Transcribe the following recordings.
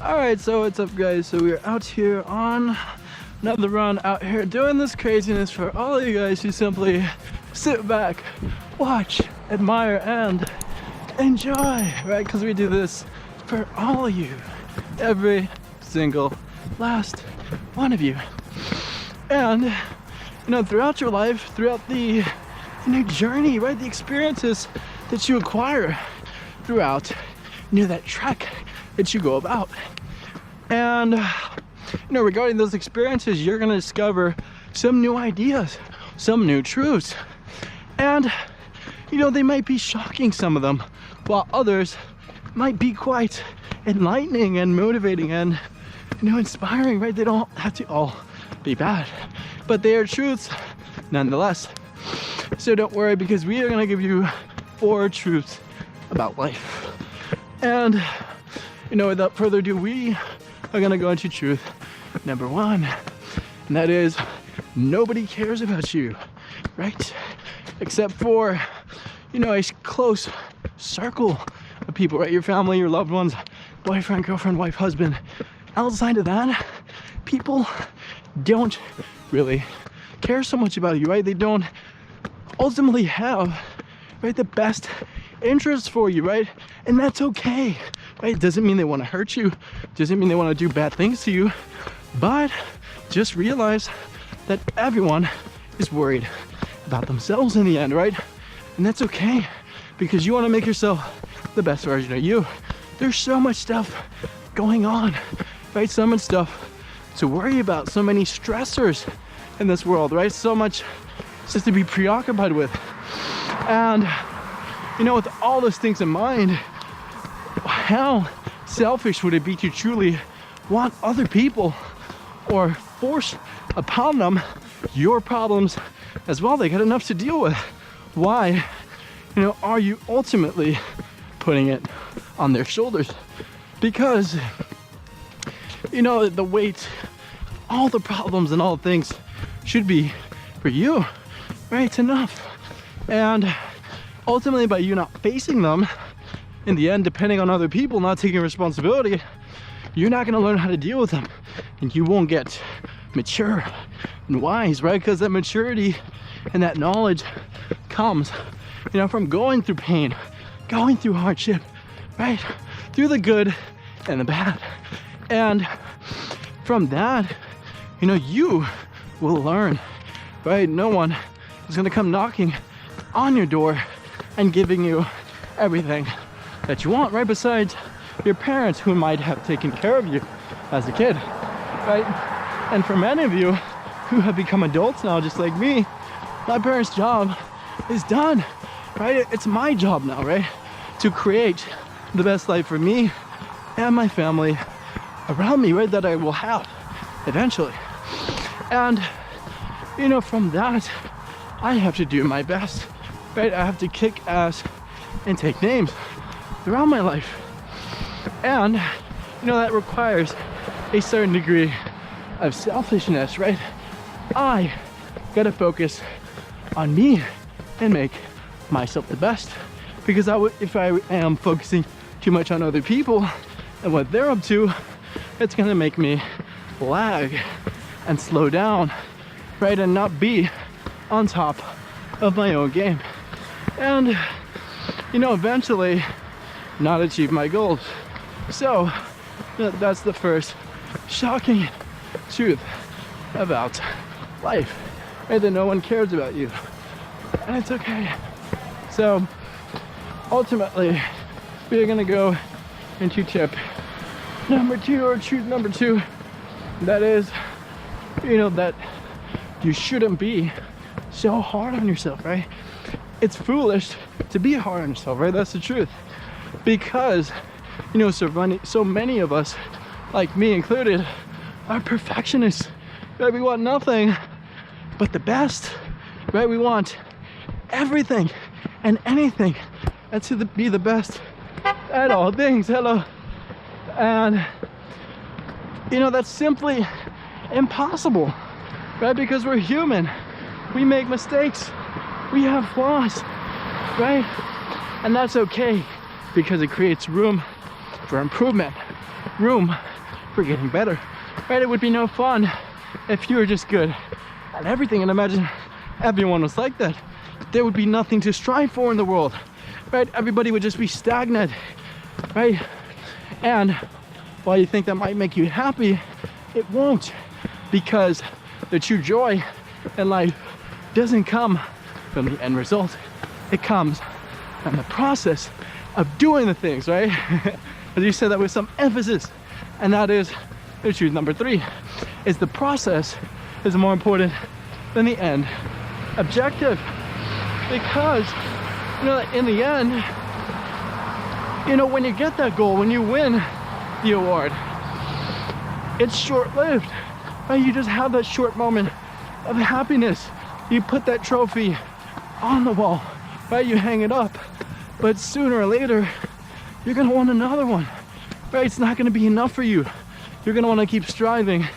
Alright, so what's up guys? So we're out here on another run out here doing this craziness for all of you guys who simply sit back, watch, admire, and enjoy, right? Because we do this for all of you, every single last one of you. And you know, throughout your life, throughout the journey, right, the experiences that you acquire throughout that trek that you go about, and regarding those experiences, you're going to discover some new ideas, some new truths, and they might be shocking, some of them, while others might be quite enlightening and motivating and inspiring, right? They don't have to all be bad, but they are truths nonetheless. So don't worry, because we are going to give you 4 truths about life. And without further ado, we are going to go into truth number 1, and that is nobody cares about you, right? Except for a close circle of people, right? Your family, your loved ones, boyfriend, girlfriend, wife, husband. Outside of that, people don't really care so much about you, right? They don't ultimately have, right, the best interests for you, right? And that's okay, right? It doesn't mean they want to hurt you, doesn't mean they want to do bad things to you, but just realize that everyone is worried about themselves in the end, right? And that's okay, because you want to make yourself the best version of you. There's so much stuff going on, right? So much stuff to worry about, so many stressors in this world, right? So much just to be preoccupied with. And with all those things in mind, how selfish would it be to truly want other people or force upon them your problems as well? They got enough to deal with. Why are you ultimately putting it on their shoulders? Because the weight, all the problems and all the things should be for you, right? It's enough. And ultimately, by you not facing them, in the end, depending on other people, not taking responsibility, you're not going to learn how to deal with them, and you won't get mature and wise, right? Because that maturity and that knowledge comes from going through pain, going through hardship, right? Through the good and the bad. And from that, you will learn, right? No one is going to come knocking on your door and giving you everything that you want, right? Besides your parents, who might have taken care of you as a kid, right? And for many of you who have become adults now, just like me, my parents' job is done, right? It's my job now, right? To create the best life for me and my family around me, right? That I will have eventually. And from that, I have to do my best, right? I have to kick ass and take names throughout my life. And that requires a certain degree of selfishness, right? I gotta focus on me and make myself the best, because if I am focusing too much on other people and what they're up to, it's gonna make me lag and slow down, right? And not be on top of my own game, and eventually not achieve my goals. So that's the first shocking truth about life, right? That no one cares about you, and it's okay. So ultimately, we are going to go into tip number 2, or truth number 2. That is, that you shouldn't be so hard on yourself, right? It's foolish to be hard on yourself, right? That's the truth. Because, so many of us, like me included, are perfectionists, right? We want nothing but the best, right? We want everything and anything, and to be the best at all things. Hello. And, that's simply impossible, right? Because we're human. We make mistakes. We have flaws, right? And that's okay, because it creates room for improvement, room for getting better, right? It would be no fun if you were just good at everything. And imagine everyone was like that. There would be nothing to strive for in the world, right? Everybody would just be stagnant, right? And while you think that might make you happy, it won't, because the true joy in life doesn't come from the end result. It comes from the process of doing the things, right? As you said that with some emphasis, and that is the truth number 3, is the process is more important than the end objective. Because, you know, in the end, you know, when you get that goal, when you win the award, it's short-lived, right? You just have that short moment of happiness. You put that trophy on the wall, right? You hang it up, but sooner or later, you're gonna want another one, right? It's not gonna be enough for you. You're gonna wanna keep striving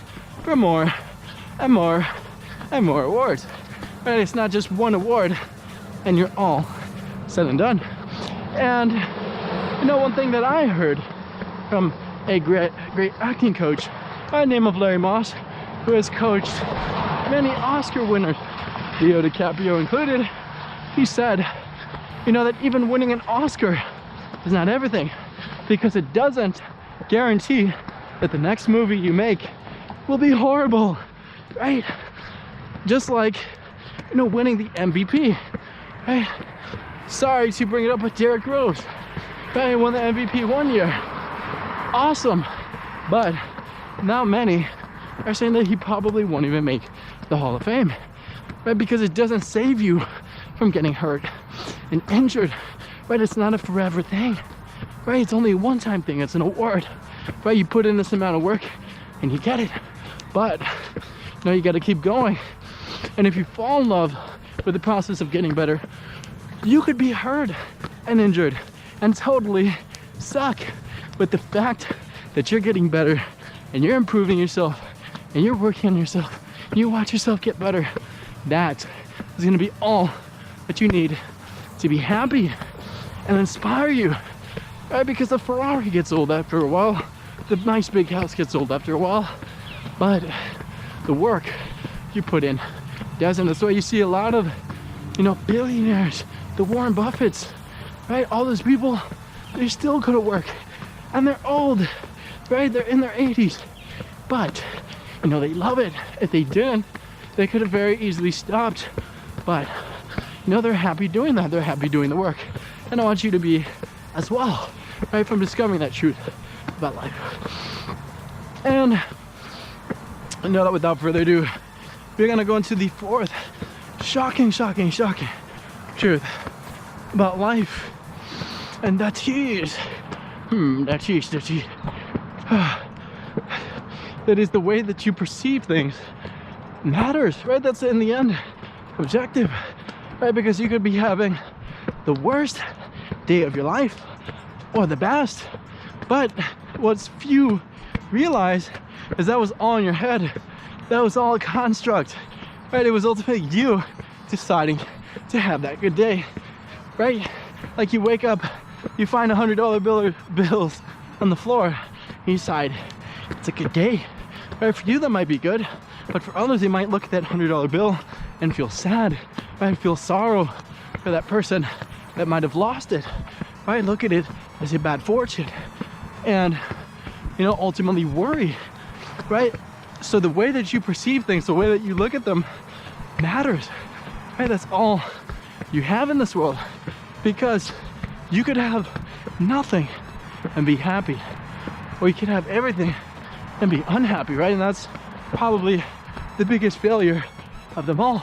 for more and more and more awards, right? It's not just one award and you're all said and done. And you know, one thing that I heard from a great acting coach by the name of Larry Moss, who has coached many Oscar winners, Leo DiCaprio included, he said, you know, that even winning an Oscar is not everything, because it doesn't guarantee that the next movie you make will be horrible, right? Just like, you know, winning the MVP, right? Sorry to bring it up with Derrick Rose, right? He won the MVP one year. Awesome. But not many are saying that he probably won't even make the Hall of Fame, right? Because it doesn't save you from getting hurt and injured, right? It's not a forever thing, right? It's only a one-time thing. It's an award, right? You put in this amount of work and you get it. But, you know, you got to keep going. And if you fall in love with the process of getting better, you could be hurt and injured and totally suck. But the fact that you're getting better and you're improving yourself and you're working on yourself and you watch yourself get better, that is going to be all that you need to be happy and inspire you, right? Because the Ferrari gets old after a while, the nice big house gets old after a while, but the work you put in doesn't. That's why you see a lot of, you know, billionaires, the Warren Buffetts, right? All those people, they still go to work and they're old, right? They're in their 80s, but you know, they love it. If they didn't, they could have very easily stopped, but you know, they're happy doing that. They're happy doing the work. And I want you to be as well, right? From discovering that truth about life. And I know that without further ado, we're gonna go into the 4th shocking truth about life. And that is, that is the way that you perceive things matters, right? That's in the end objective, right? Because you could be having the worst day of your life or the best, but what's few realize is that was all in your head. That was all a construct, right? It was ultimately you deciding to have that good day, right? Like you wake up, you find $100 bills on the floor, and you decide it's a good day, right? For you that might be good, but for others they might look at that $100 bill and feel sad, right? Feel sorrow for that person that might have lost it, right? Look at it as a bad fortune, and you know, ultimately worry, right? So the way that you perceive things, the way that you look at them matters, right? That's all you have in this world, because you could have nothing and be happy, or you could have everything and be unhappy, right? And that's probably the biggest failure of them all,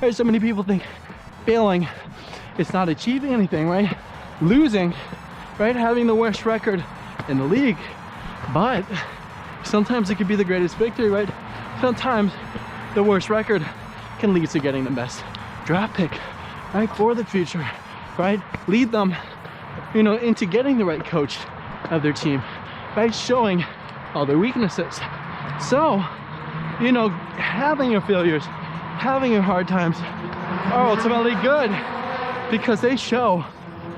right? So many people think failing is not achieving anything, right? Losing, right? Having the worst record in the league, but sometimes it could be the greatest victory, right? Sometimes the worst record can lead to getting the best draft pick, right? For the future, right? Lead them, you know, into getting the right coach of their team, right? Showing all their weaknesses. So, you know, having your failures, having your hard times are ultimately good, because they show,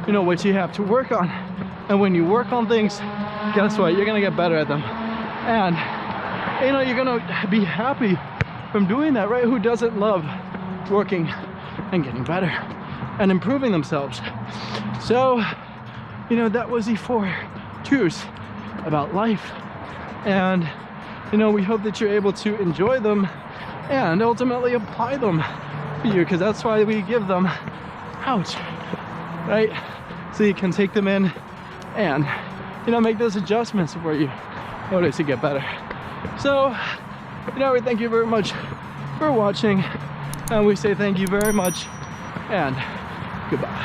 you know, what you have to work on. And when you work on things guess what? You're gonna get better at them. And you know, you're gonna be happy from doing that, right? Who doesn't love working and getting better and improving themselves? So, you know, that was the 4 truths about life. And, you know, we hope that you're able to enjoy them and ultimately apply them to you, because that's why we give them out, right? So you can take them in and, you know, make those adjustments where you notice you get better. So, you know, we thank you very much for watching, and we say thank you very much and goodbye.